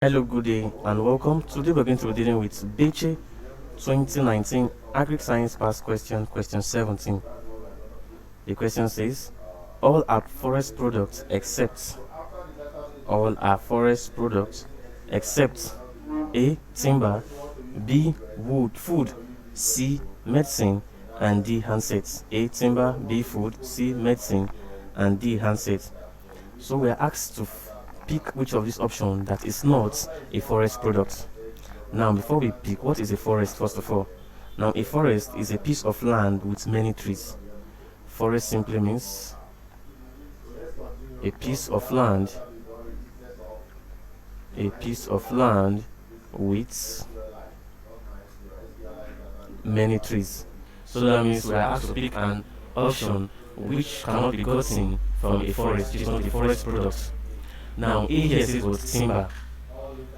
Hello, good day, and welcome. Today we're going to be dealing with BECE 2019 AGRIC Science Past question 17. The question says, all are forest products except A. Timber, B. Wood, food, C. Medicine, and D. Handsets. A. Timber, B. Food, C. Medicine, and D. Handsets. So we are asked to pick which of these options that is not a forest product. Now, before we pick, what is a forest first of all? Now, a forest is a piece of land with many trees. Forest simply means a piece of land with many trees. So that means we are asked to pick an option which cannot be gotten from a forest, which is not a forest product. Now, A here says what timber.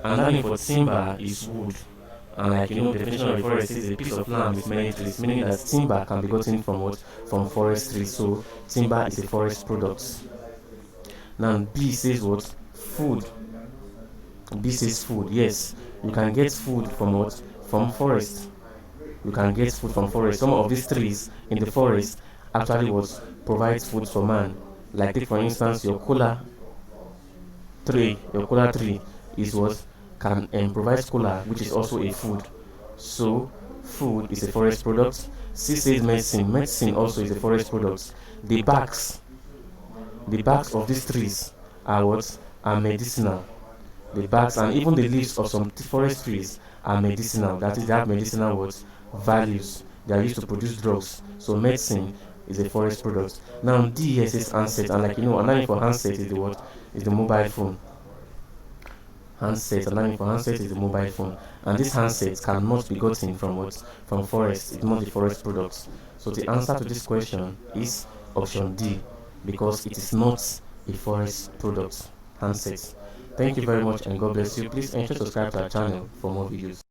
Another name for timber is wood. And like the definition of a forest is a piece of land with many trees, meaning that timber can be gotten from what? From forestry. So timber is a forest product. Now B says what? Food. B says food. Yes, you can get food from what? From forest. You can get food from forest. Some of these trees in the forest actually what provides food for man. Like take for instance your cola tree. Your cola tree is what can provide cola, which is also a food. So food is a forest product. C says medicine. Medicine also is a forest product. The barks of these trees are what? Are medicinal. The barks and even the leaves of some forest trees are medicinal. That is, they have medicinal what? Values. They are used to produce drugs. So medicine is a forest product. Now D here says handset, and like another name for handset is the what? Is the mobile phone. Handset, another name for handset is the mobile phone. And this handset cannot be gotten from what? From forest. It's not a forest product. So the answer to this question is option D, because it is not a forest product. Handset. Thank you very much and God bless you. Please ensure to subscribe to our channel for more videos.